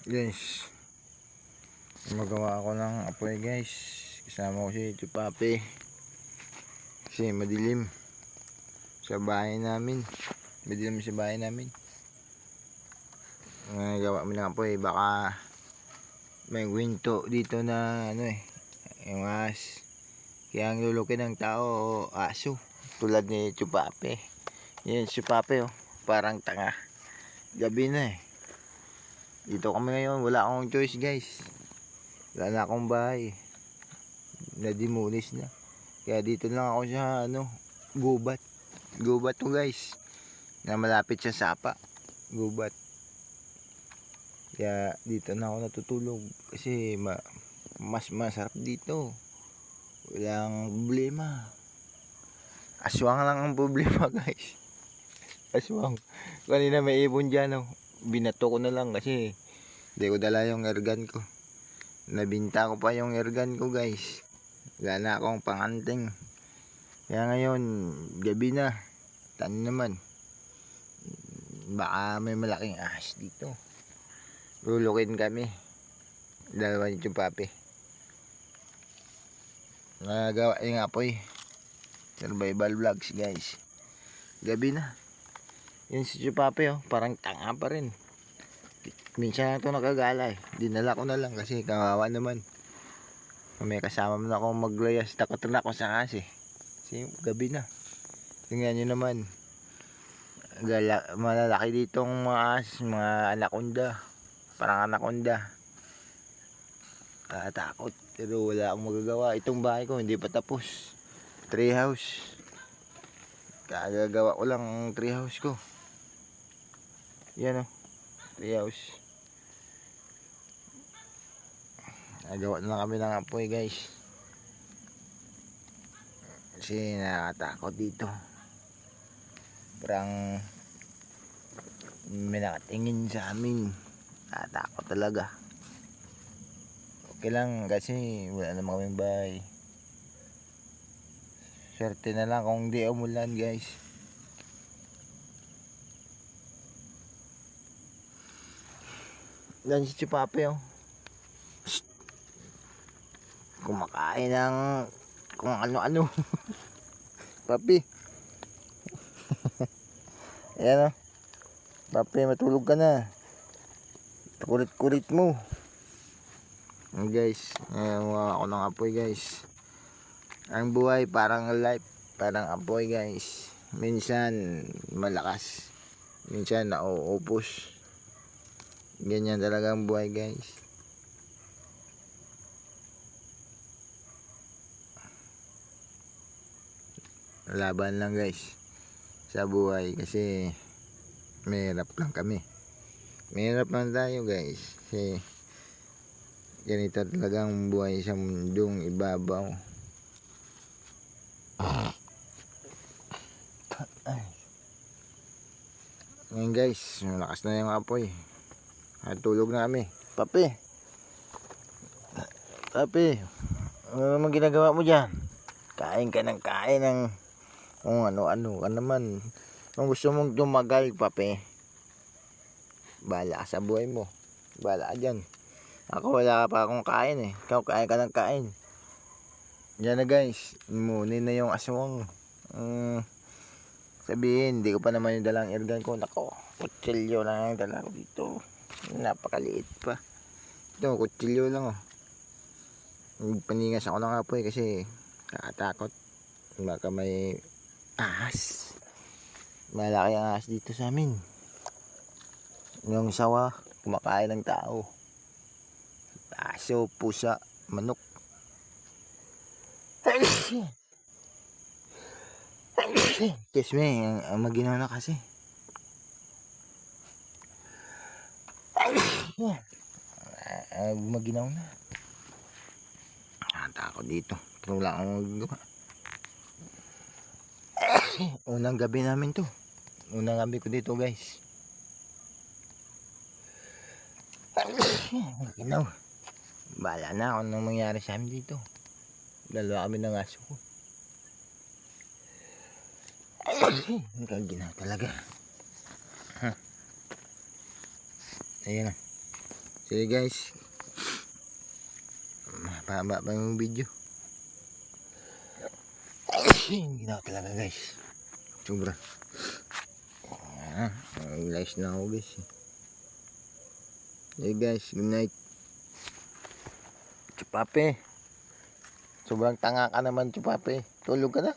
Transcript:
Guys, magawa ako ng apoy guys. Kasama ko si Chupapi. Kasi madilim sa bahay namin. Madilim sa bahay namin. Gawa mo ng apoy. Baka may winto dito na yung ahas. Kaya ang lulukin ng tao o aso. Tulad ni Chupapi. Yan si Chupapi parang tanga. Gabi na Dito kami ngayon, wala akong choice guys. Wala na akong bahay. Nadimulis na. Kaya dito lang ako sa gubat. Gubat to guys. Na malapit sa sapa. Gubat. Kaya dito na ako natutulog. Kasi mas masarap dito. Walang problema. Aswang lang ang problema guys. Aswang. Kanina may ibon dyan binato ko na lang kasi hindi ko dala yung airgun ko. Nabinta ko pa yung airgun ko guys. Wala na akong panganting. Kaya ngayon gabi na. Tano naman. Baka may malaking ahas dito. Lulukin kami. Dalawa yung Chupapi. Nagawa yung apoy. Survival vlogs guys. Gabi na. Yun si Chupapi parang tanga pa rin. Minsan lang ito nakagala Dinala ko na lang kasi kawawa naman. May kasama mo na akong maglayas. Takot na ako sa kasi gabi na. Tingnan nyo naman. Malalaki ditong mga anaconda. Parang anaconda. Takot. Pero wala akong magagawa. Itong bahay ko hindi pa tapos. Tree house. Kagagawa ko lang ang tree house ko. Yan tree house. Nagawa na lang kami ng apoy guys. Kasi nakakatakot dito. Parang may nakatingin sa amin. Nakatakot talaga. Okay lang kasi wala naman kaming bahay. Swerte na lang kung di umulan guys. Dan si Chupapi kumakain ng kung ano-ano. Papi. Ayan Papi, matulog ka na. Kulit-kulit mo. Guys, ako ng apoy guys. Ang buhay parang life, parang apoy guys. Minsan malakas, minsan nauupos. Ganyan talaga ang buhay guys. Laban lang guys sa buhay kasi mahirap lang kami. Mahirap lang tayo guys. Kasi ganito talaga ang buhay sa mundong ibabaw. Ngayon guys, malakas na yung apoy. At tulog na kami. Papi. Papi. Ano naman ginagawa mo dyan? Kain ka ng kain ng kung ano-ano ka naman. Kung gusto mong tumagal, Papi, bahala ka sa buhay mo. Bahala ka dyan. Ako wala pa akong kain Ikaw kain ka ng kain. Yan na guys. Imunin na yung aswang. Sabihin, hindi ko pa naman yung dalang airgun ko. Nako, kutsilyo lang yung dala ko dito. Napakaliit pa. Ito, kutsilyo lang Paningas ako ng apoy kasi kakatakot. Baka may ahas. Malaki ang ahas dito sa amin. Yung sawa, kumakain ng tao. Aso, pusa, manok. Kiss me, ang maginaw na kasi. Maginaw na. Takot dito. Pero wala akong magagawa. Unang gabi namin to. Unang gabi ko dito guys. Maginaw. Bahala na kung anong mangyari sa amin dito. Dalawa kami ng aso ko. Maginaw talaga. Ayun Sige guys. Pahaba pa yung video. Ginawa talaga guys. Sobra. Guys na ako guys. Hey guys, good night. Chupape. Sobrang tanga ka naman, Chupape. Tulog ka na.